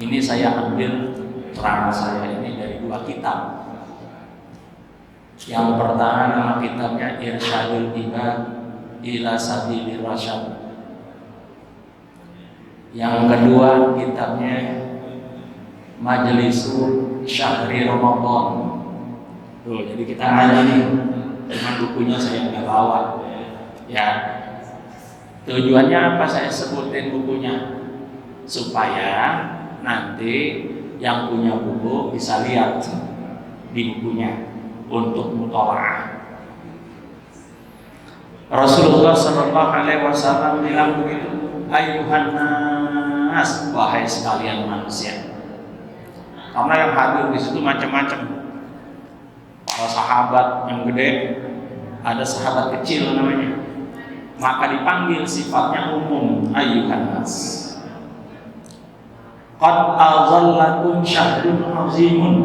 Ini saya ambil ceramah saya ini dari dua kitab. Yang pertama nama kitabnya Irsyadul Ibad ila Sabilir Rasyad. Yang kedua kitabnya Majlisul Syahri Ramadan. Tuh, jadi kita ngaji nih. Cuma bukunya saya nggak bawa. Ya. Tujuannya apa saya sebutin bukunya? Supaya nanti yang punya buku bisa lihat di bukunya untuk mutalaah. Rasulullah Shallallahu Alaihi Wasallam bilang begitu, ayuhan nas, wahai sekalian manusia. Karena yang hadir di situ macam-macam. Para sahabat yang gede, ada sahabat kecil namanya. Maka dipanggil sifatnya umum, ayuhan nas. Qad azallakum syahrun azimun,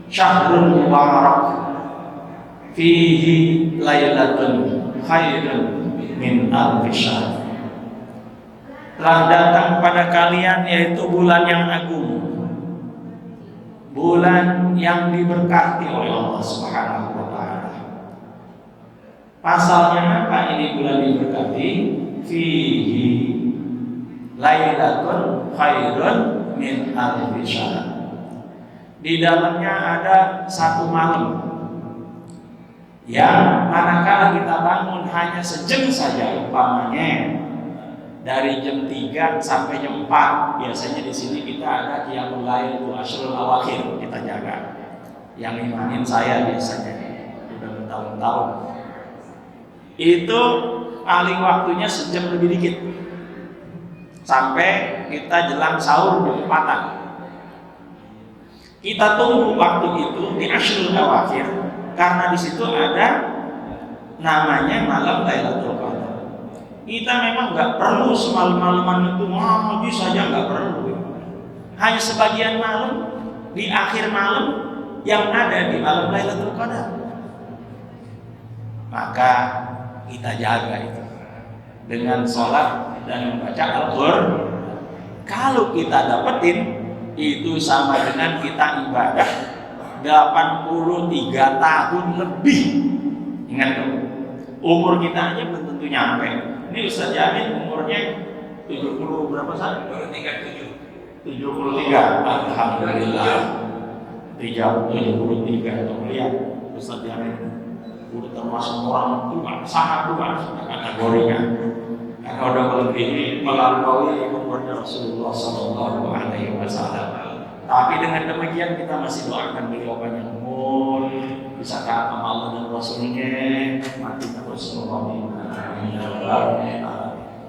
syahrun mubarak, fihi lailatun khairun min alfi syahr. Telah datang pada kalian yaitu bulan yang agung, bulan yang diberkati oleh Allah Subhanahu wa taala. Pasalnya apa ini bulan diberkati? Fihi lailatun khairun min alfi syahr. Di dalamnya ada satu malam yang manakala kita bangun hanya sejam saja, umpamanya dari jam 3 sampai jam 4. Biasanya di sini kita ada qiyamul lail itu asyrul awakhir kita jaga. Yang imanin saya biasanya sudah bertahun-tahun. Itu paling waktunya sejam lebih dikit. Sampai kita jelang sahur jam 4-an. Kita tunggu waktu itu di asyrul awakhir karena di situ ada namanya malam Lailatul Qadar. Kita memang nggak perlu semalam-malaman itu ngaji saja, nggak perlu. Hanya sebagian malam di akhir malam yang ada di malam Lailatul Qadar. Maka kita jaga itu dengan sholat dan membaca Al-Qur'an. Kalau kita dapetin itu sama dengan kita ibadah 83 tahun lebih. Ingat tuh, umur kita aja belum tentu nyampe. Ini Ustaz Yamin umurnya 70 berapa saat? 73. Alhamdulillah. 73 tuh lihat Ustaz Yamin udah termasuk orang tua, sangat tua kategorinya. Karena udah melebihi melampaui umurnya Rasulullah Sallallahu Alaihi Wasallam. Tapi dengan demikian kita masih doakan beliau panjang umur, bisa taat sama Allah dan Rasulnya, mati terus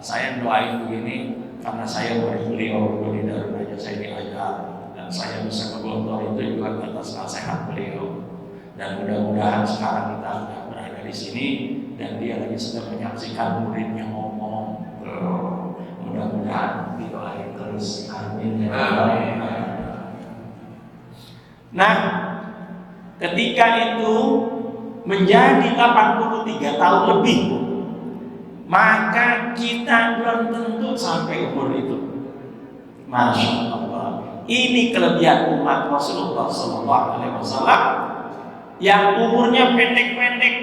saya doain begini karena saya murid beliau di Darul Najah, saya diajar dan saya bisa ke Bogor itu juga atas nasihat beliau. Dan mudah-mudahan sekarang kita berada di sini dan dia lagi sedang menyaksikan muridnya ngomong. Mudah-mudahan didoain terus. Amin. Nah, ketika itu menjadi 83 tahun lebih, maka kita belum tentu sampai umur itu. Masya Allah. Ini kelebihan umat Rasulullah SAW yang umurnya pendek-pendek,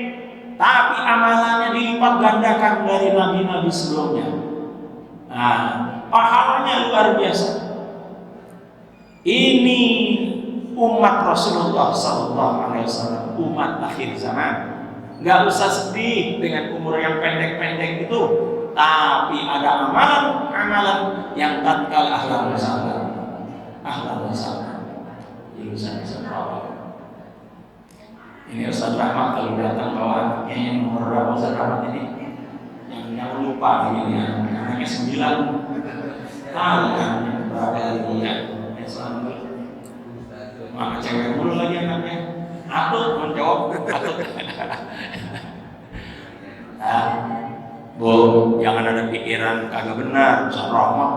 tapi amalannya dilipat gandakan dari nabi-nabi sebelumnya. Nah, pahalanya luar biasa. Ini umat Rasulullah SAW, umat akhir zaman. Gak usah sedih dengan umur yang pendek-pendek itu, tapi ada amalan yang tatkala ahlan wassalam. Bisa bawa. Ini Ustaz Rahmat kalau datang bawa anaknya yang nomor berapa Ustaz Rahmat ini? Yang lupa begini ya. Anaknya 9 tahun kan berapa lagi ya? Maka cewek mulu lagi anaknya. Atut menjawab atut. Nah, Bu, jangan ada pikiran kagak benar. Ustaz Rahmat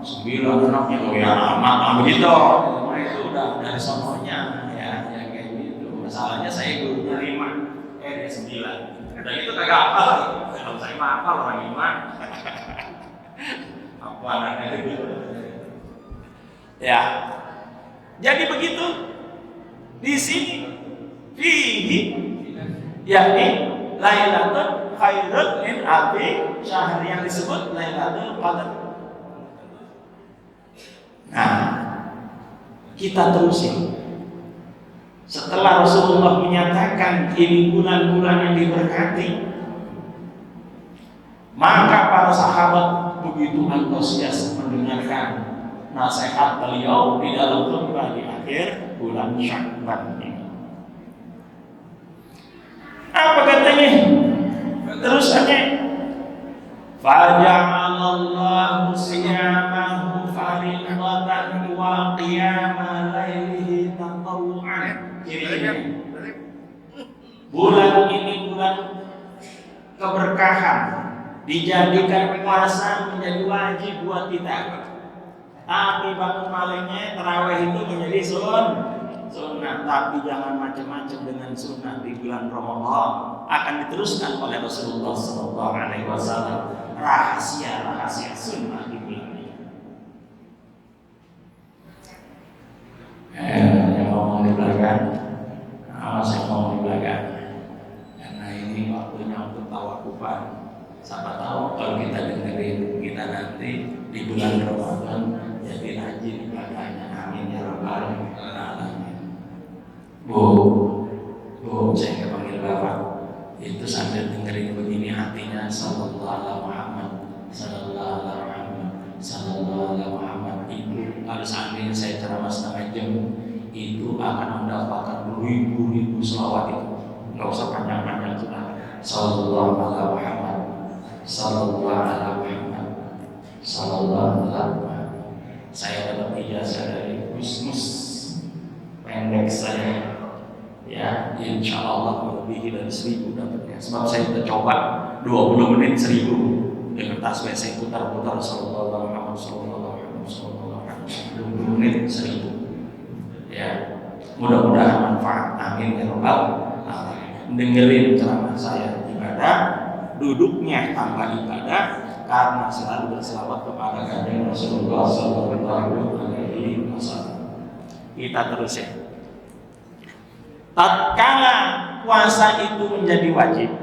9 anaknya loh ya amat begitu. Nah, itu udah dari sononya ya kayak gitu. Masalahnya saya gurunya 5, dia 9. Dan itu kagak hafal. Kalau saya mah hafal, orang 5. Apa anaknya gitu. Ya. Jadi begitu di sini fihi yakni Lailatul Khairun min Alfi Syahr yang disebut Lailatul Qadar. Nah, kita terusin. Setelah Rasulullah menyatakan ini bulan-bulan yang diberkati, maka para sahabat begitu antusias mendengarkan nasihat beliau di dalam khutbah di akhir bulan Sya'ban ini. Apa katanya? Terusannya, faja'alallahu siyamahu fariidatan wa qiyama lailihi tatawwu'an. Bulan ini bulan keberkahan, dijadikan puasa menjadi wajib buat kita. Tapi bangun malamnya tarawih itu menjadi sunnah, tapi jangan macam-macam dengan sunnah di bulan Ramadan. Akan diteruskan oleh Rasulullah SAW rahasia sunnah di bulan ini. Yang ngomong di belakang, awas yang ngomong di belakang, karena ini waktunya untuk tawakufan. Siapa tahu kalau kita dengerin kita nanti di bulan Ramadan jadi rajin ibadahnya. Amin ya rabbal alamin. Bu, saya nggak panggil bapak. Itu sambil dengerin begini hatinya sallallahu alaihi Muhammad, sallallahu alaihi Muhammad, sallallahu alaihi Muhammad. Itu kalau seandainya saya ceramah setengah jam, itu akan mendapatkan ribu-ribu selawat itu. Nggak usah panjang-panjang sudah. Sallallahu alaihi Muhammad, sallallahu alaihi Muhammad, sallallahu alaihi Muhammad. Saya dapat ijazah dari Gusmus, pendek saya, ya, insya Allah melebihi dari 1000 dapatnya. Sebab saya sudah coba 20 menit 1000 dengan tasbih saya putar-putar sallallahu alaihi Muhammad, sallallahu alaihi Muhammad, sallallahu alaihi Muhammad, 20 menit 1000. Ya, mudah-mudahan manfaat. Amin ya rabbal alamin. Dengerin ceramah saya ibadah, duduknya tambah ibadah. Karena selalu berselawat kepada kanjeng Rasulullah sallallahu alaihi wasallam. Kita terus ya. Tatkala puasa itu menjadi wajib,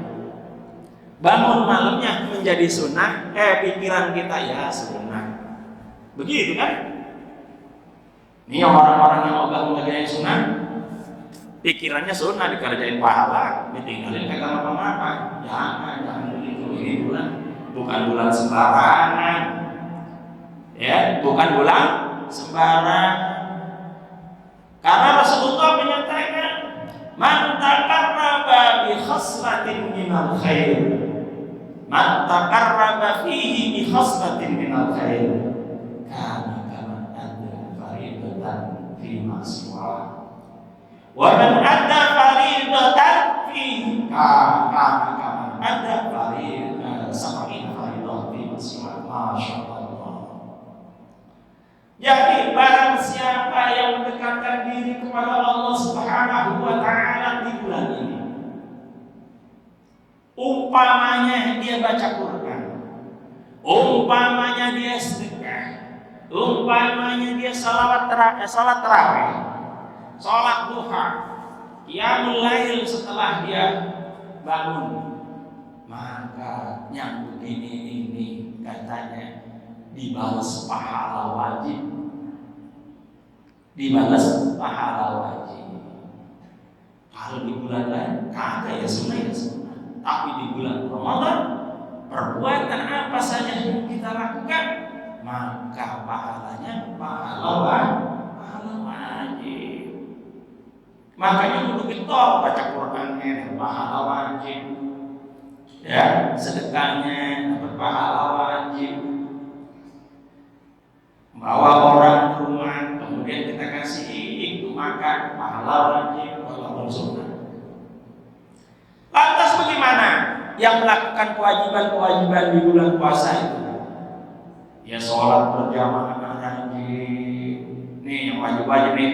bangun malamnya menjadi sunnah, pikiran kita ya sunnah. Begitu kan? Ini orang-orang yang ogah mengerjain sunnah, pikirannya sunnah, dikerjain pahala, ditinggalin kagak apa-apa. Jangan begitu. Ini bukan bulan sembarangan, ya, bukan bulan sembarangan. Karena Rasulullah menyatakan, man taqarraba bi khaslatin minal khair, man taqarraba fihi bi khaslatin minal khair, kana kama adda faridatan fi ma'siwa, wa man adda faridatan fihi kana kama adda faridatan sab'ina faridah fi ma'siwa. Masya Allah. Jadi barang siapa yang mendekatkan diri kepada Allah Subhanahu wa Ta'ala di bulan ini, umpamanya dia baca Quran, umpamanya dia sedekah, umpamanya dia salat tarawih, salat duha, qiyamul lail setelah dia bangun, maka yang begini ini katanya dibalas pahala wajib, dibalas pahala wajib. Kalau di bulan lain kagak ya sunnah, tapi di bulan Ramadan perbuatan apa saja yang kita lakukan maka pahalanya pahala wajib. Makanya kudu kita baca Qur'annya pahala wajib, ya, sedekahnya dapat pahala wajib, bawa orang ke rumah kemudian kita kasih itu makan pahala wajib walaupun sunnah. Lantas bagaimana yang melakukan kewajiban-kewajiban di bulan puasa itu? Ya sholat berjamaah rajin. Nih yang wajib-wajib nih.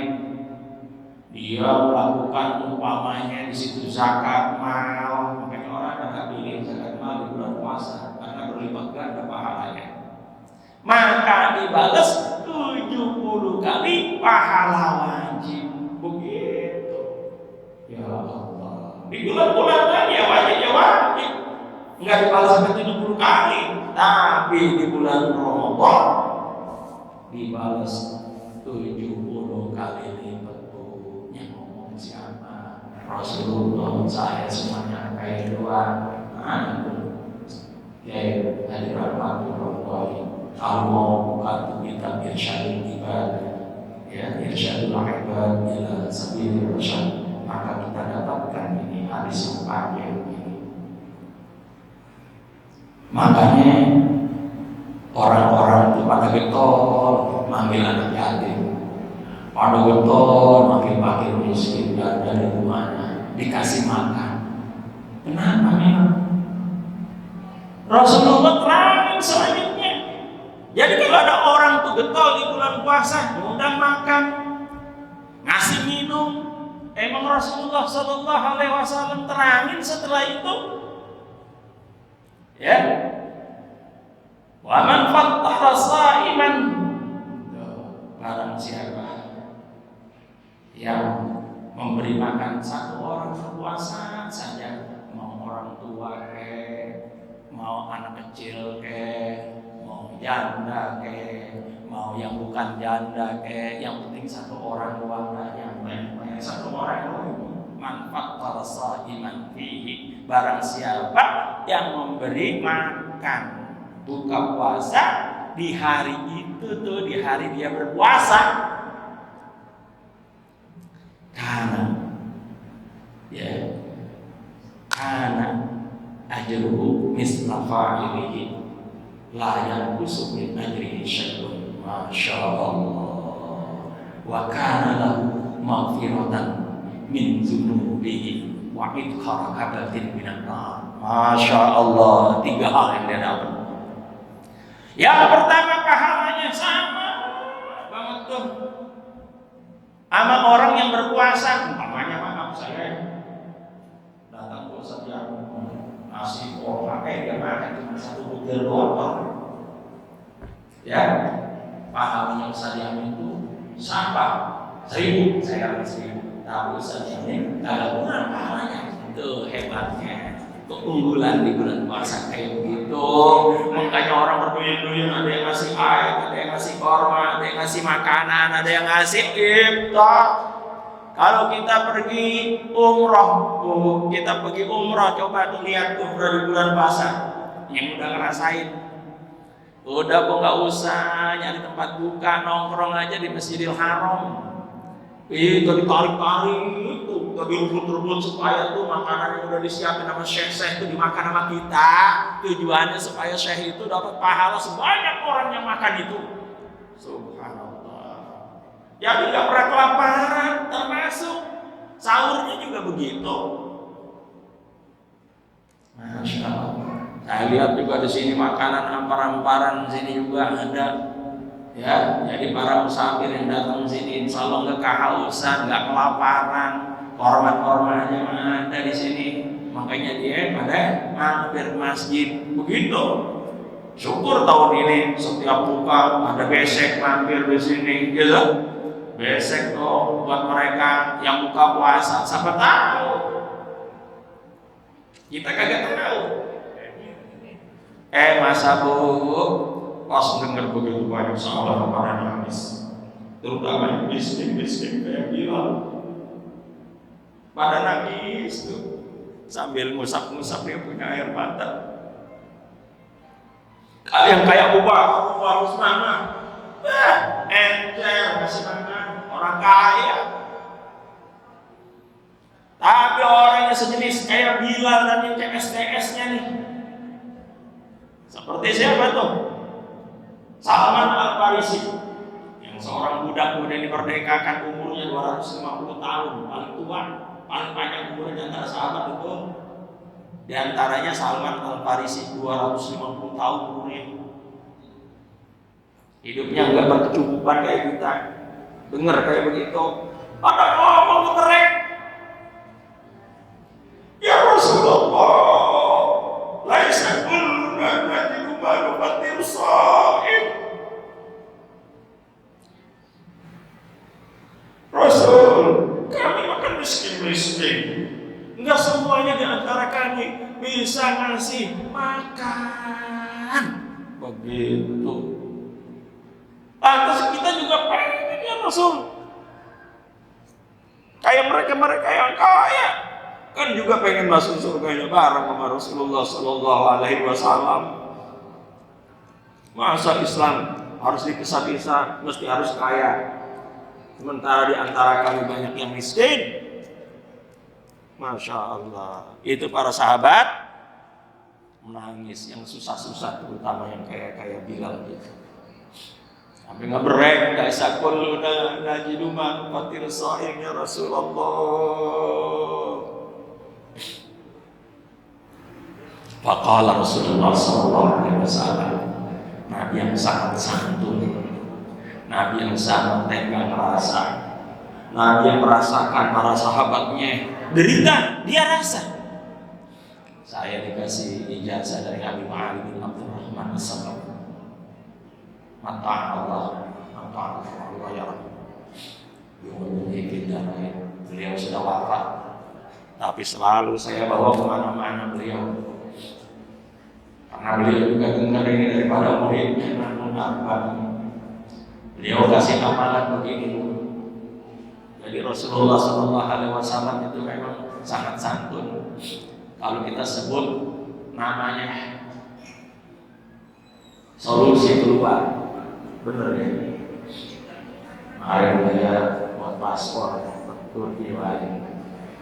Dia melakukan umpamanya di situ zakat mal, makanya orang akan pilih zakat mal di bulan puasa karena berlipat ganda pahalanya. Maka dibalas 70 kali pahala wajib. Begitu. Ya Allah. Di bulan-bulan kan ya wajib. Enggak dibalas sampai 70 kali. Tapi di bulan Ramadan dibalas 70 kali lipat. Yang ngomong siapa? Rasulullah. Saya semuanya kayak doa. Ya, hadirat warahmatullahi. Kalau mau buka kitab Irsyadul Ibad, ya, Irsyadul Ibad ila Sabilir Rasyad, maka kita dapatkan ini hadis yang panjang ini. Makanya orang-orang itu pada getol manggil anak yatim, pada getol manggil fakir miskin dari rumahnya dikasih makan. Kenapa memang? Rasulullah terangin selanjutnya. Jadi kalau ada orang tuh getol di bulan puasa, ngundang makan, ngasih minum, emang Rasulullah Shallallahu Alaihi Wasallam terangin setelah itu, ya. Wa man fattara sha'iman, barang siapa yang memberi makan satu orang berpuasa saja, mau orang tua mau anak kecil mau janda mau yang bukan janda yang penting satu orang doang, yang banyak satu orang doang. Manfaat para sha'iman fihi, barang siapa yang memberi makan buka puasa di hari itu tuh, di hari dia berpuasa, karena ajruhu misla fa'ilihi la yanqusu min ajrihi syai'un. Masya Allah. Wa kana lahu maghfiratan min dzunubihi wa idkhara kabatin minan nar. Masya Allah, 3 hal yang dia dapat. Yang pertama, pahalanya sama banget tuh sama orang yang berpuasa. Umpamanya maaf saya datang ke Ustaz yang nasi pakai dia makan cuma 1 butir doang, ya pahalanya Ustaz yang itu sama 1000, saya dapat 1000, tapi Ustaz ini nggak kurang pahalanya. Itu hebatnya, keunggulan di bulan puasa kayak begitu. Makanya orang berduyun-duyun, ada yang ngasih air, ada yang ngasih korma, ada yang ngasih makanan, ada yang ngasih iftar. Kalau kita pergi umroh, coba tuh lihat umroh di bulan puasa. Yang udah ngerasain, udah kok nggak usah nyari tempat buka, nongkrong aja di Masjidil Haram. Itu ditarik-tarik, itu tadi rebut-rebut supaya tuh makanan yang udah disiapin sama syekh itu dimakan sama kita. Tujuannya supaya syekh itu dapat pahala sebanyak orang yang makan itu. Subhanallah. Jadi nggak pernah kelaparan, termasuk sahurnya juga begitu. Masya Allah. Saya lihat juga di sini makanan ampar-amparan sini juga ada. Ya, jadi para musafir yang datang sini insya Allah nggak kehausan, nggak kelaparan, korban-korbannya ada di sini. Makanya dia pada mampir masjid begitu. Syukur tahun ini setiap buka ada besek mampir di sini, gitu. Besek tuh buat mereka yang buka puasa. Siapa tahu? Kita kagak tahu. Masa bu, pas dengar begitu banyak salah pada nangis, terutama yang miskin kayak Bilal, pada nangis tuh sambil ngusap-ngusap dia punya air mata. Kalian kayak Abu harus mana? Encer kasih makan orang kaya. Tapi orang yang sejenis kayak Bilal dan yang CSTS-nya nih, seperti siapa tuh? Salman Al-Farisi, yang seorang budak kemudian diperdekakan, umurnya 250 tahun, paling tua, paling panjang umurnya di antara sahabat itu. Di antaranya Salman Al-Farisi 250 tahun umurnya. Hidupnya enggak berkecukupan kayak kita. Dengar kayak begitu, ada ngomong ngerek. Ya Rasulullah, laisa kullu najidu ma nufatir shaim. miskin. Enggak semuanya di antara kami bisa ngasih makan. Begitu. Atas kita juga pengen ya Rasul. Kayak mereka yang kaya kan juga pengen masuk surganya bareng sama Rasulullah Sallallahu Alaihi Wasallam. Masa Islam harus dipisah-pisah, mesti harus kaya. Sementara di antara kami banyak yang miskin. Masya Allah. Itu para sahabat menangis, yang susah-susah, terutama yang kaya-kaya Bilal gitu. Sampai ngebrek, kaisa kulluna najidu ma fatir sa'im ya Rasulullah. Faqala Rasulullah sallallahu alaihi wasallam, Nabi yang sangat santun, Nabi yang sangat tenggang rasa, Nabi yang merasakan para sahabatnya derita, dia rasa. Saya dikasih ijazah dari Habib Ali bin Abdurrahman As-Sabah. Mata Allah ya Rabbi. Beliau sudah wafat, tapi selalu saya bawa kemana-mana beliau. Karena beliau juga dengar ini daripada muridnya. Beliau kasih amalan begini. Jadi Rasulullah Sallallahu Alaihi Wasallam itu memang sangat santun. Kalau kita sebut namanya solusi keluar. Bener ya. Kemarin saya buat paspor ke Turki lain.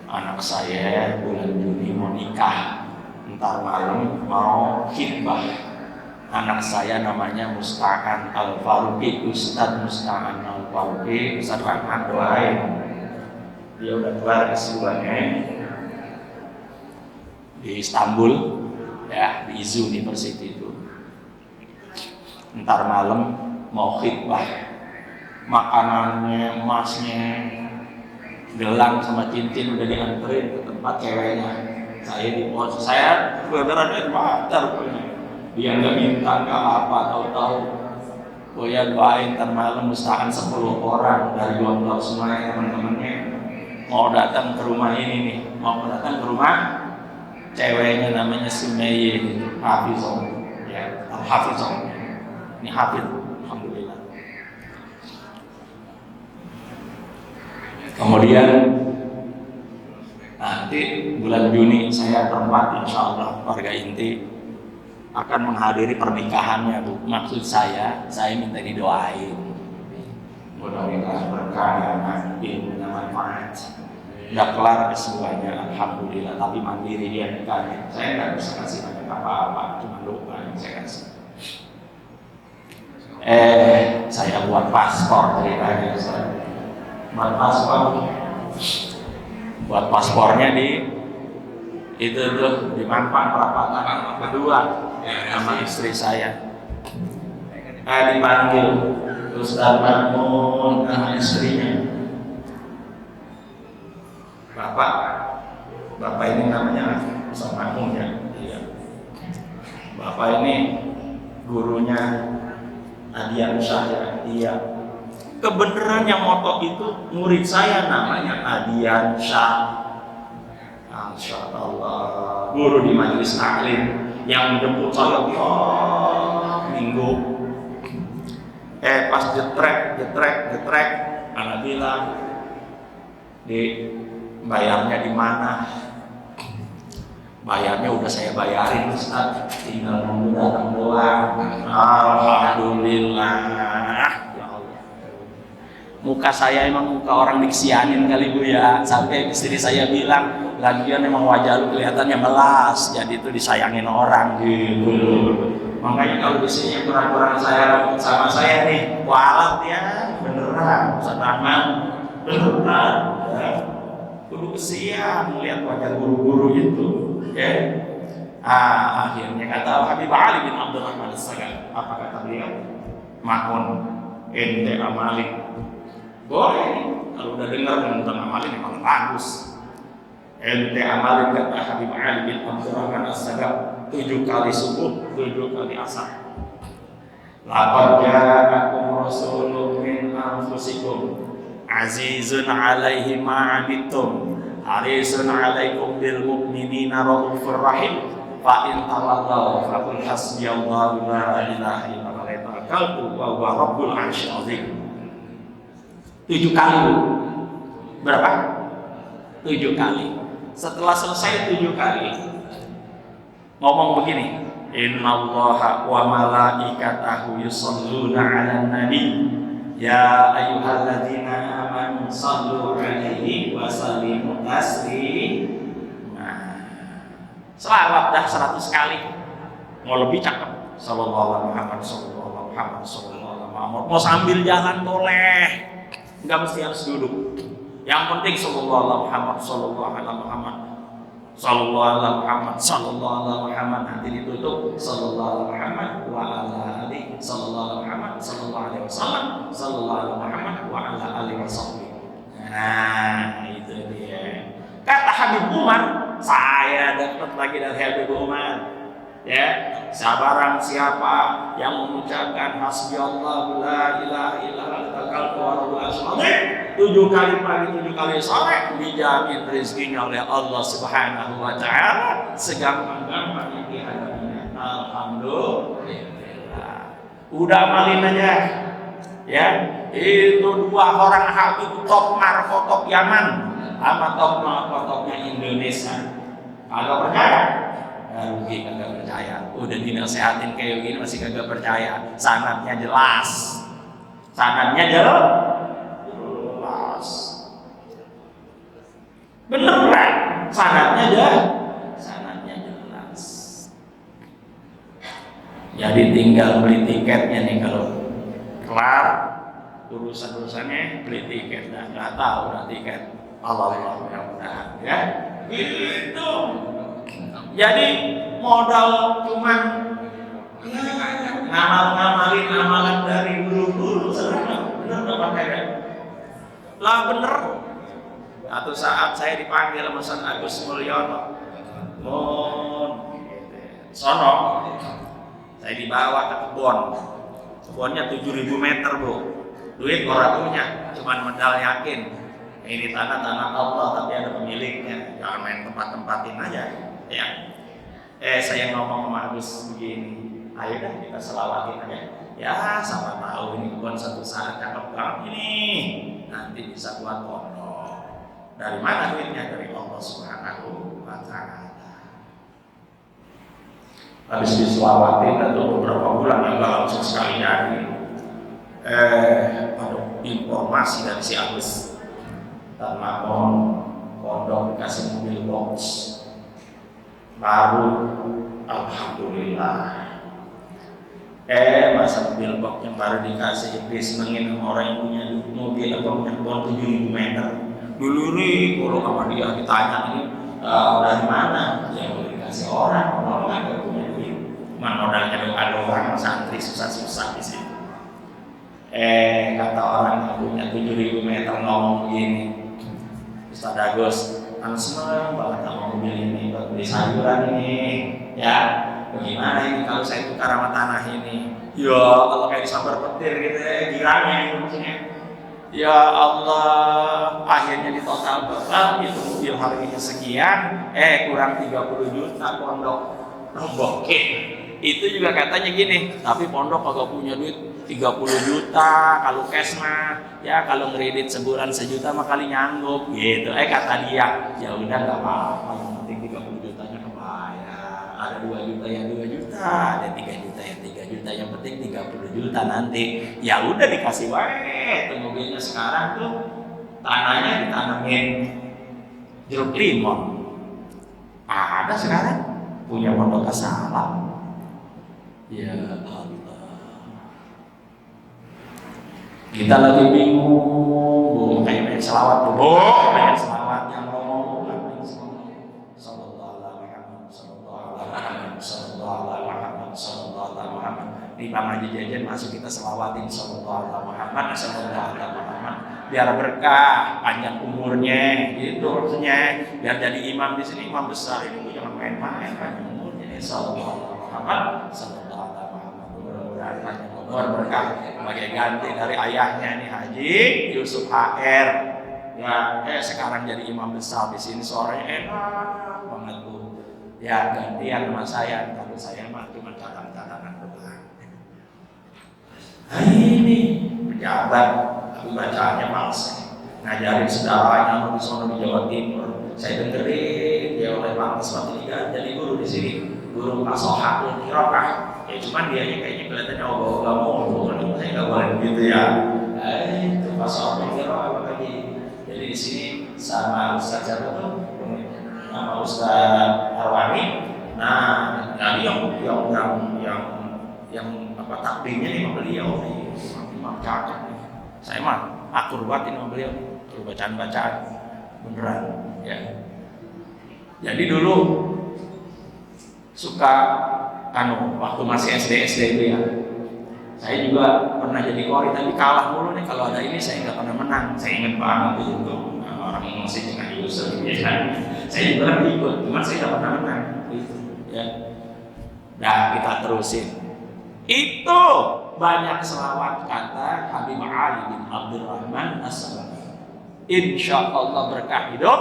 Anak saya bulan Juni mau nikah. Ntar malam mau khitbah. Anak saya namanya Musta'an Al-Faruqi, Ustadz Musta'an Al-Faruqi. Ustadz Rahmat doain. Dia udah kelar S2-nya di Istanbul, ya, di IZU University itu. Ntar malam mau khitbah, makanannya, emasnya, gelang sama cincin udah dianterin ke tempat ceweknya. Saya di pos, saya beneran air mata rupanya. Dia nggak minta, nggak apa, tahu-tahu. Oh ya doain ntar malam Musta'an 10 orang dari Gondol semuanya teman-temannya mau datang ke rumah ini nih, mau datang ke rumah ceweknya namanya Sumeye Hafizah, ya, Hafizah. Ini Hafiz. Kemudian nanti bulan Juni saya berempat insya Allah keluarga inti akan menghadiri pernikahannya Bu. Maksud saya minta didoain. Mudah-mudahan berkah dan manfaat. Udah kelar S2-nya alhamdulillah, tapi mandiri dia nikahnya. Saya nggak bisa kasih banyak apa-apa, cuma doa yang saya kasih. Saya buat paspor ceritanya. Buat paspornya di itu tuh di Mampang perapatan kedua sama istri saya. Dipanggil Ustaz Mahmud sama istrinya. Bapak ini namanya Ustaz Mahmud ya. Iya. Bapak ini gurunya Adian Syah. Iya. Kebenaran yang moto itu murid saya namanya Adian Syah. Masya Allah, guru di majelis taklim yang menjemput saya tiap minggu. Pas jetrek, anak bilang, bayarnya di mana? Bayarnya udah saya bayarin Ustaz, tinggal nunggu datang doang. Alhamdulillah. Muka saya emang muka orang diksianin kali Bu ya. Sampai istri saya bilang, lagian emang wajah lu kelihatannya melas, jadi itu disayangin orang gitu. Makanya kalau di sini kurang-kurang saya sama saya nih, walat ya, beneran, Ustaz Rahman, beneran. Ya. Kudu kesian melihat wajah guru-guru itu, ya. Akhirnya kata Habib Ali bin Abdurrahman As-Sagal, apa kata beliau? Mahun ente amalik. Boleh, kalau udah dengar tentang amalin memang bagus. Ente amalin kata Habib Ali bin Abdurrahman As-Sagal 7 kali subuh, 7 kali asar. Laqad ja'akum rasulun min anfusikum azizun 'alaihi ma 'anittum harisun 'alaikum bil mu'minina raufur rahim fa in tawallaw faqul hasbiyallahu la ilaha illa huwa tawakkaltu wa huwa rabbul 'arsyil 'azim. 7 kali. Berapa? 7 kali. Setelah selesai 7 kali ngomong begini, innallaha wa malaikatahu yusholluna 'alan nabi ya ayyuhalladzina amanu shallu 'alaihi wa sallimu taslima. Selawat dah 100 kali. Mau lebih cakep. Sallallahu alaihi Muhammad, sallallahu alaihi Muhammad, sallallahu alaihi Muhammad. Mau sambil jalan boleh. Enggak mesti harus duduk. Yang penting sallallahu alaihi Muhammad, sallallahu alaihi Muhammad, sallallahu alaihi Muhammad, sallallahu alaihi Muhammad. Nanti ditutup sallallahu alaihi Muhammad wa ala alihi sallallahu alaihi Muhammad, sallallahu alaihi wasallam, sallallahu alaihi Muhammad wa ala alihi wasallam. Nah, itu dia. Kata Habib Umar, saya dapat lagi dari Habib Umar. Ya, sabarang siapa yang mengucapkan hasbiyallahu la ilaha illallah tawakkaltu ala rasulih 7 kali pagi 7 kali sore, dijamin rezekinya oleh Allah Subhanahu wa taala segampang-gampang yang dihadapinya. Alhamdulillah. Udah amalin aja. Ya, itu 2 orang Habib top Maroko, top Yaman sama top Maroko, topnya Indonesia. Kalau percaya rugi, kagak percaya. Udah dinasehatin kayak gini masih kagak percaya. Sanadnya jelas. Sanadnya jelas. Bener kan? Sanadnya jelas. Jadi tinggal beli tiketnya nih kalau kelar urusan-urusannya, beli tiket. Dah nggak tahu udah tiket. Allah mudah-mudahan ya. Gitu. Jadi modal cuman ngamalin amalan dari dulu bener nggak pakai lah bener. Satu saat saya dipanggil sama San Agus Mulyono, sono, saya dibawa ke kebunnya 7.000 meter bu, duit orang punya, cuman modal yakin ini tanah Allah tapi ada pemiliknya, jangan main tempat-tempatin aja. Ya, saya ngomong sama Agus begini, ayo dah kita selawatin aja. Ya, sama tahu ini kebun satu saat cakep banget ini, nanti bisa buat pondok. Dari mana duitnya? Dari Allah Subhanahu wa taala. Habis diselawatin atau beberapa bulan enggak langsung sekali jadi. Ada informasi dari si Agus, tanah pondok dikasih mobil box. Baru alhamdulillah. Masa mobil box yang baru dikasih disenengin sama orang yang punya mobil apa punya kebun 7.000 meter. Dulu nih kalau sama dia ditanya ini dari mana? Ya udah dikasih orang nggak ada punya duit. Modalnya doa-doa santri susah-susah di sini. Kata orang yang punya 7.000 meter ngomong begini, Ustaz Agus, senang banget sama mobil ini buat beli sayuran ini, ya. Bagaimana ini kalau saya tukar sama tanah ini? Ya kalau kayak disambar petir gitu ya, girangnya itu maksudnya. Ya Allah, akhirnya di total berapa? Itu mobil harganya sekian, kurang 30 juta pondok robokin. Itu juga katanya gini, tapi pondok kagak punya duit 30 juta kalau cash mah, ya kalau ngeredit sebulan 1 juta mah kali nyanggup gitu. Kata dia, ya udah nggak apa-apa, yang penting 30 jutanya kebayar. Ada 2 juta ya 2 juta, ada 3 juta ya 3 juta, yang penting 30 juta nanti. Ya udah dikasih wae. Tuh mobilnya sekarang tuh tanahnya ditanamin jeruk limon. Ada sekarang punya pondok assalam. Ya Allah. Kita lagi bingung, kayak selawat tuh, kayak selawat yang ngomong, sallallahu alaihi Muhammad, sallallahu alaihi Muhammad, sallallahu alaihi Muhammad, sallallahu alaihi Muhammad. Di Imam Haji Jajan masuk kita selawatin sallallahu alaihi Muhammad, sallallahu alaihi Muhammad. Biar berkah, panjang umurnya, gitu maksudnya. Biar jadi imam di sini, imam besar ini jangan main-main, panjang umurnya, sallallahu alaihi Muhammad, sallallahu alaihi Muhammad. Mudah-mudahan panjang umur berkah. Sebagai ganti dari ayahnya nih Haji Yusuf HR Ya, sekarang jadi imam besar di sini, sore enak banget tuh. Ya gantian sama saya, kalau saya mah cuma catatan-catatan doang. Nah ini pejabat, tapi bacaannya males. Ngajarin saudaranya mau di sono di Jawa Timur, saya dengerin dia oleh Pak Maswati jadi guru di sini, guru Pak Sohak yang Kirokah. Ya cuman dia kayaknya kelihatannya ogah-ogah mulu, saya nggak boleh gitu ya. Itu Pak Sohak yang Kirokah lagi. Jadi di sini sama Ustaz siapa tuh? Nama Ustaz Arwani. Nah, jadi yang apa takbirnya nih beliau nih, Imam Cakap. Saya mah akur banget ini sama beliau, bacaan-bacaan beneran ya. Jadi dulu suka waktu masih SD itu ya. Saya juga pernah jadi kori tapi kalah mulu nih, kalau ada ini saya nggak pernah menang. Saya ingat banget itu orang masih dengan Yusuf ya kan. Saya juga ikut, cuma saya nggak pernah menang itu ya. Nah kita terusin. Itu banyak selawat kata Habib Ali bin Abdurrahman As-Salafi. Insya Allah berkah hidup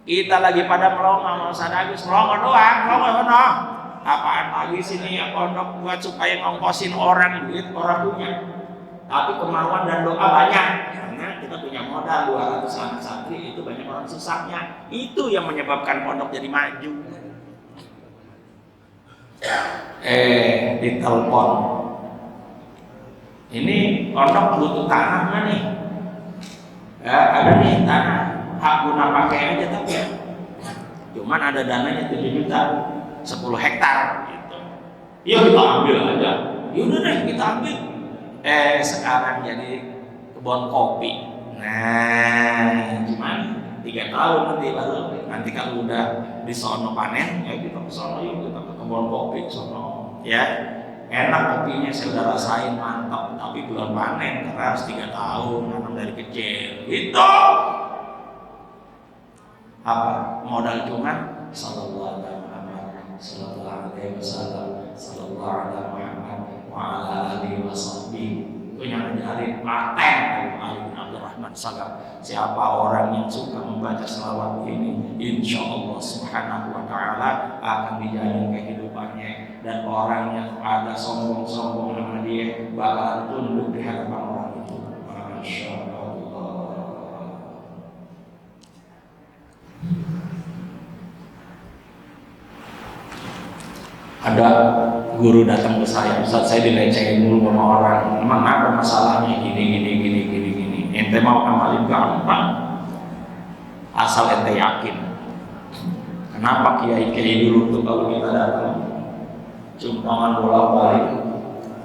kita lagi pada melongo sama Ustaz Agus, melongo doang, melongo. Apaan lagi sini ya pondok buat supaya ngongkosin orang, duit orang punya. Tapi kemauan dan doa banyak, karena kita punya modal 200 anak santri, itu banyak orang susahnya. Itu yang menyebabkan pondok jadi maju. Ditelepon. Ini pondok butuh tanah nggak nih? Ya, ada nih tanah, hak guna pakai aja tapi ya. Cuman ada dananya 7 juta. 10 hektar gitu. Yuk kita ambil aja. Yaudah deh kita ambil. Sekarang jadi kebun kopi. Nah, gimana? 3 tahun nanti kalau udah di sono panen, ya kita ke sono yuk, kita ke kebun kopi sono. Ya, enak kopinya saya udah rasain mantap. Tapi belum panen karena harus 3 tahun nanam dari kecil. Itu apa? Modal cuma sallallahu alaihi wasallam, sallallahu alaihi Muhammad wa ala alihi washabbihi. Itu yang menjadi paten Ali bin Abdurrahman As-Salafi. Siapa orang yang suka membaca selawat ini, insya Allah subhanahu wa ta'ala akan dijamin kehidupannya. Dan orang yang ada sombong-sombong sama dia bakalan tunduk di hadapan orang itu. Masya Allah. Ada guru datang ke saya, Ustaz saya dilecehin dulu sama orang, emang apa masalahnya gini. Ente mau amalin gampang, asal ente yakin. Kenapa kiai dulu tuh kalau kita datang cumpangan bolak-balik,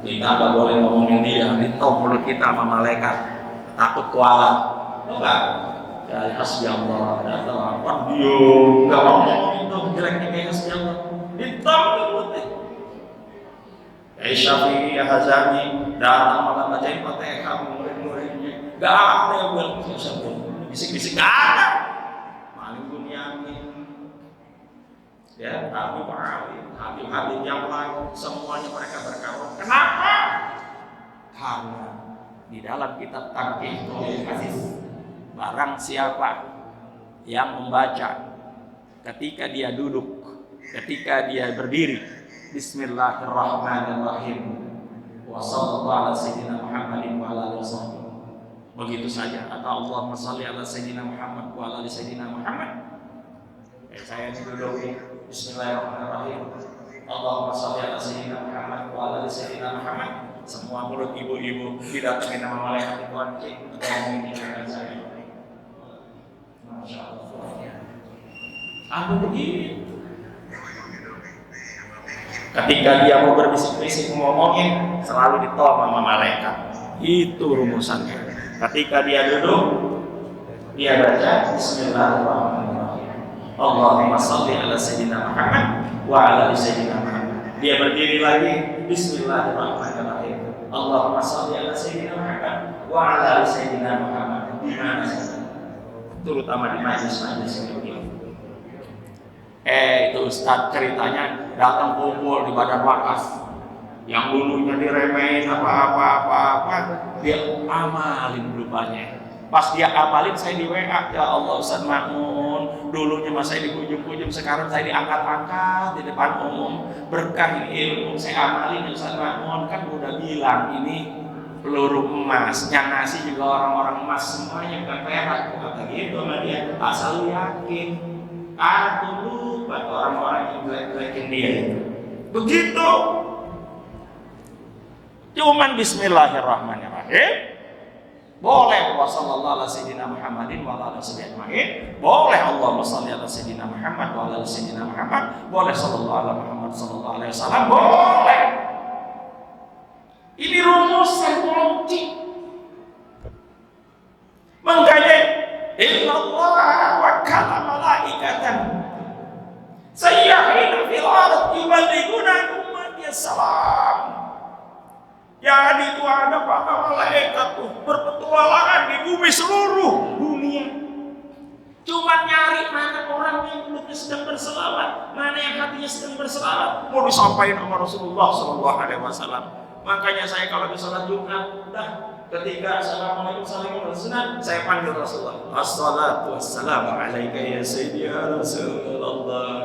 kita nggak boleh ngomongin dia, ditop mulut kita sama malaikat, takut kualat, enggak? Ya hasbi Allah, datang apa dia nggak ngomong itu jeleknya kayak hasbi Allah. Ditolong Syafi'i ya Hazani datang malah bacain Fatihah murid-muridnya. Gak ada yang buat bisik-bisik, gak ada. Maling Bunyamin, ya Habib Ali, Habib yang lain, semuanya mereka berkawan. Kenapa? Karena di dalam kitab Taqiyah Hadis, barang siapa yang membaca ketika dia duduk, ketika dia berdiri, Bismillahirrahmanirrahim, wa sallallahu ala sayyidina Muhammadin wa ala alihi wasallam. Begitu saja. Atau Allahumma shalli ala sayyidina Muhammad wa ala ali sayyidina Muhammad. Saya ini duduk nih. Bismillahirrahmanirrahim. Allahumma shalli ala sayyidina Muhammad wa ala ali sayyidina Muhammad. Semua mulut ibu-ibu didatangin nama malaikat Tuhan ngomongin dengan saya. Masya Allah. Aku begini. Ketika dia mau berbisik-bisik ngomongin, selalu ditolong sama malaikat. Itu rumusannya. Ketika dia duduk, dia baca Bismillahirrahmanirrahim. Allahumma shalli ala sayyidina Muhammad wa ala ali sayyidina Muhammad. Dia berdiri lagi, Bismillahirrahmanirrahim. Allahumma shalli ala sayyidina Muhammad wa ala ali sayyidina Muhammad. Di mana saja, terutama di majlis-majlis ini. Itu Ustadz ceritanya datang kumpul di badan wakaf, yang dulunya diremehin apa dia amalin rupanya. Pas dia amalin saya di WA, ya Allah Ustaz Makmun, dulunya mas saya dikujung-kujung, sekarang saya diangkat-angkat di depan umum, berkah ilmu saya amalin Ustaz Makmun. Kan udah bilang ini peluru emas, yang ngasih juga orang-orang emas semuanya, bukan perak, kata gitu sama dia. Asal yakin, tunggu buat orang-orang yang jelek-jelekin dia itu. Begitu. Cuman bismillahirrahmanirrahim. Boleh wa sallallahu ala sayyidina Muhammadin wa ala sayyidina Muhammad. Boleh Allahumma shalli ala sayyidina Muhammad wa ala sayyidina Muhammad. Boleh sallallahu ala Muhammad sallallahu alaihi wasallam. Boleh. Ini rumusan kunci. Makanya innallaha wa kana malaikatan sayyahina fil ardi yuballighuna ummati salam. Jadi itu ada para malaikat tuh berpetualangan di bumi seluruh dunia. Cuma nyari mana orang yang mulutnya sedang berselawat, mana yang hatinya sedang berselawat. Mau disampaikan sama Rasulullah Sallallahu Alaihi Wasallam. Makanya saya kalau di sholat Jumat, ketika assalamualaikum warahmatullahi wabarakatuh, saya panggil Rasulullah. Assalatu wassalamu alaika ya sayyidi ya Rasulullah.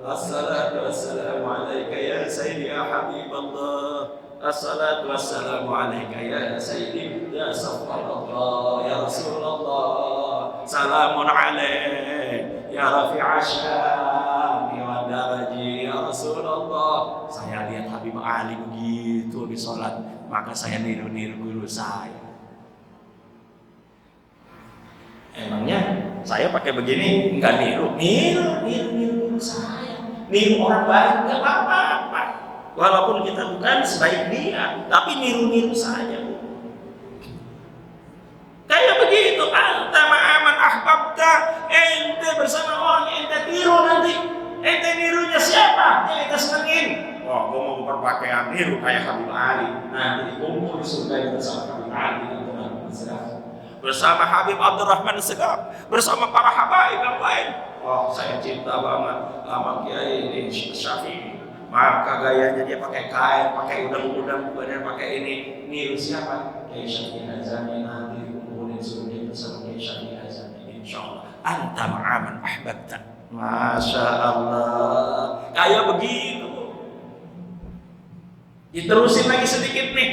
Assalatu wassalamu alaika ya sayyidi ya Habiballah. Assalatu wassalamu alaika ya sayyidi ya Safwarallah ya Rasulullah. Salamun alaik ya Rafi'a syami wa daraji ya Rasulullah. Saya lihat Habib Ali begitu di sholat, maka saya niru-niru guru saya. Emangnya saya pakai begini enggak niru guru saya, niru orang baik enggak apa-apa. Walaupun kita bukan sebaik dia, tapi niru-niru saja. Kayak begitu, anta ma'aman ahbabta, ente bersama orang yang ente tiru nanti. Ente nirunya siapa? Yang kita senengin. Wah, gue mau berpakaian niru kayak Habib Ali. Nanti dikumpul di surga bersama Habib Ali dan teman-teman sedang. Bersama Habib Abdurrahman Segaf, bersama para habaib yang lain. Wah, saya cinta banget sama Kiai ini Syafi'i. Maka gayanya dia pakai kain, pakai udang-udang, kemudian pakai ini. Niru siapa? Kiai Syafi'i Azami. Nanti dikumpulin surga bersama Kiai Syafi'i Azami. Insyaallah. Anta ma'aman ahbabta. Masya Allah. Kayak begitu. Diterusin lagi sedikit nih.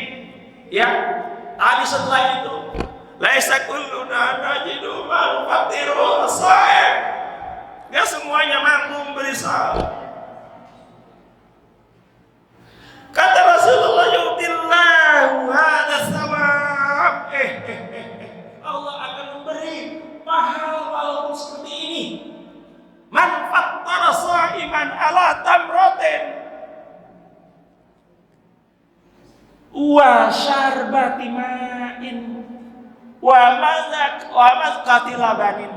Ya. Tadi setelah itu, laisa kulluna najidu man fatiru as-sa'ib. Dia semuanya mampu memberi salam. Kata Rasulullah, yu'tillahu hadha thawab. Allah akan memberi pahala walaupun seperti ini. Man fattara sha'iman ala tamratin wa syarbati ma'in wa mazqati labanin.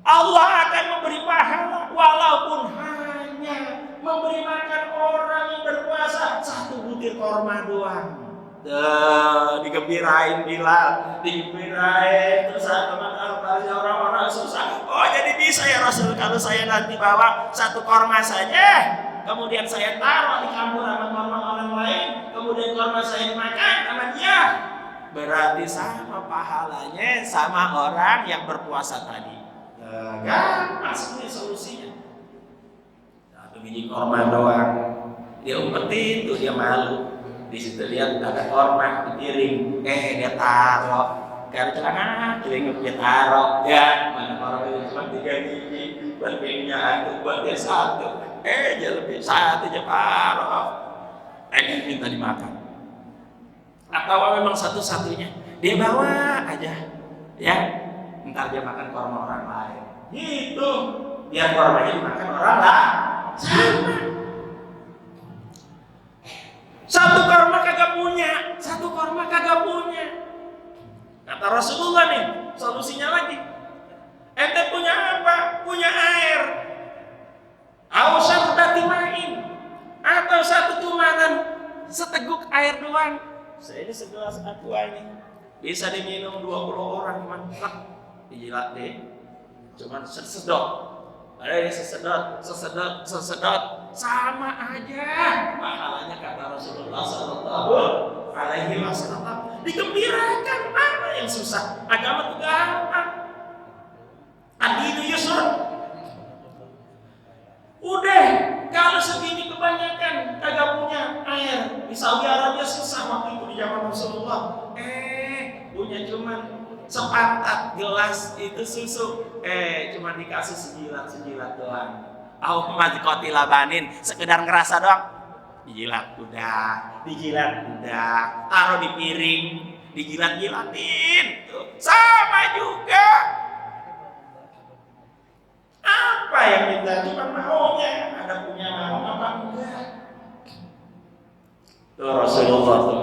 Allah akan memberi pahala walaupun hanya memberi makan orang yang berpuasa satu butir korma doang. Digembirain Bilal, digembirain terus teman-teman orang-orang susah. Oh jadi bisa ya Rasul kalau saya nanti bawa satu korma saja, kemudian saya taruh di kampung sama korma orang lain, kemudian korma saya dimakan sama dia, berarti sama pahalanya sama orang yang berpuasa tadi. Gampang sebenarnya solusinya. Satu biji korma doang, dia umpetin tuh, dia malu. Di situ lihat ada korma di piring, dia taruh. Karena celana, celingkup dia taruh. Ya, mana korma itu cuma 3 biji, buat piringnya itu, buat dia satu. Dia lebih satu aja taruh. Minta dimakan. Atau memang satu-satunya dia bawa aja, ya. Ntar dia makan korma orang lain. Gitu. Biar kormanya dimakan orang lain. Sama. Satu korma kagak punya. Kata Rasulullah nih, solusinya lagi. Ente punya apa? Punya air. Au syarbati ma'in. Atau satu tumanan seteguk air doang. Saya ini segelas aqua ini bisa diminum 20 orang mantap. Dijilat deh. Cuman sesedot. Ada yang sesedot sama aja pahalanya kata Rasulullah Sallallahu Alaihi Wasallam. Digembirakan, mana yang susah? susah. Agama itu gampang. Ad-dinu yusrun. Udah, kalau segini kebanyakan kagak punya air. Di Saudi Arabia susah waktu itu di zaman Rasulullah. Punya cuman sepantat gelas itu susu. Cuma dikasih sejilat doang. Mati koti labanin, sekedar ngerasa doang. Dijilat udah, taruh di piring, dijilat-jilatin. Sama juga. Apa yang kita cuma maunya? Ada punya mau apa enggak? Tuh Rasulullah tuh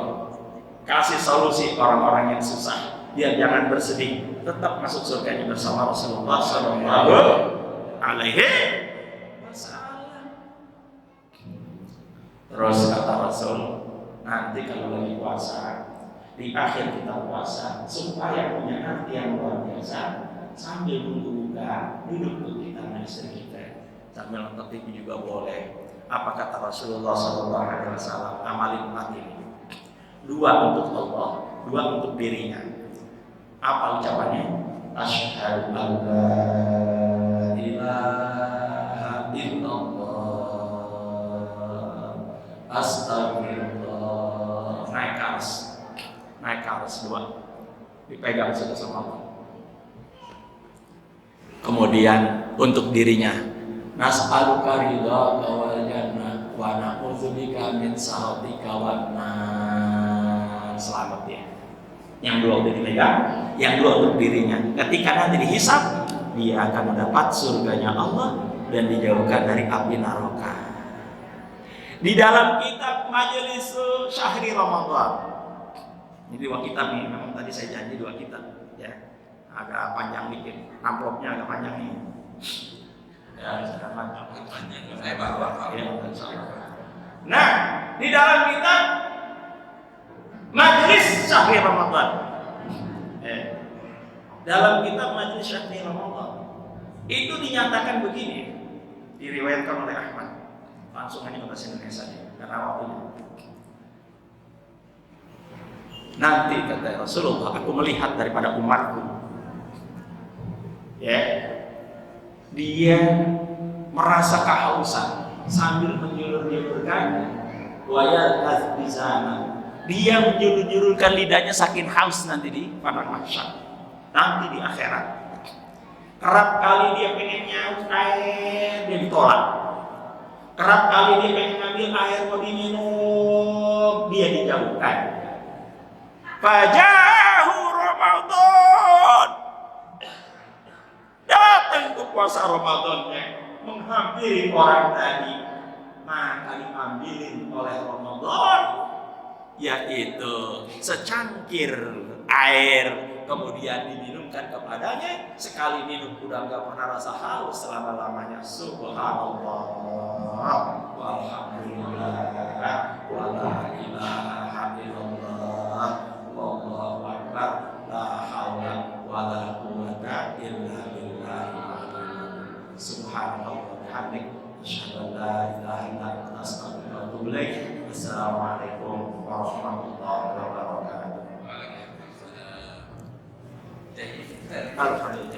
kasih solusi orang-orang yang susah biar jangan bersedih, tetap masuk surganya bersama Rasulullah Sallallahu Alaihi Wasallam. Terus kata Rasul, nanti kalau lagi puasa, di akhir kita puasa, supaya punya arti yang luar biasa, sambil menunggu buka, duduk tuh kita sama istri kita, sambil nonton TV juga boleh. Apa kata Rasulullah Sallallahu Alaihi Wasallam? Amalin 4 ini. 2 untuk Allah, 2 untuk dirinya. Apa ucapannya? Asyhadu an la ilaha illallah, astagfirullah. Naik ke atas 2. Dipegang sudah sama Allah. Kemudian untuk dirinya, nas'aluka ridhaka wal jannah wa na'udzubika min sakhatika wan nar. Selamat ya. Yang 2 udah dipegang, yang 2 untuk dirinya. Ketika nanti dihisab, dia akan mendapat surganya Allah dan dijauhkan dari api neraka. Di dalam kitab Majelis Syahri Ramadan. Ini 2 kitab nih, memang tadi saya janji 2 kitab ya. Agak panjang dikit, amplopnya agak panjang nih. Ya, sekarang panjang saya bawa. Nah, di dalam kitab Majelis Syahri Ramadan. Dalam kitab Majelis Syahri Ramadan itu dinyatakan begini, diriwayatkan oleh Ahmad. Langsung hanya bahasa Indonesia karena waktunya. Nanti kata Rasulullah, aku melihat daripada umatku, ya, dia merasa kehausan sambil menjulur-julurkan wayal azbizana. Dia menjulur-julurkan lidahnya saking haus nanti di padang mahsyar, nanti di akhirat. Kerap kali dia pengen nyaut air, dia ditolak. Kerap kali dia pengen ngambil air mau diminum, dia dijauhkan. Fajahu Ramadan, datang ke puasa Ramadannya, menghampiri orang tadi, maka diambilin oleh Ramadan, yaitu secangkir air, kemudian diminumkan kepadanya. Sekali minum udah nggak pernah rasa haus selama-lamanya. Subhanallah, walhamdulillah, wala ilaha illallah, wallahu akbar, la haula wala quwwata illa billah. Subhanallah, hamdik, asyhadu an la ilaha illa anta, astaghfiruka wa atubu ilaik. Assalamualaikum warahmatullahi wabarakatuh. Alhamdulillah.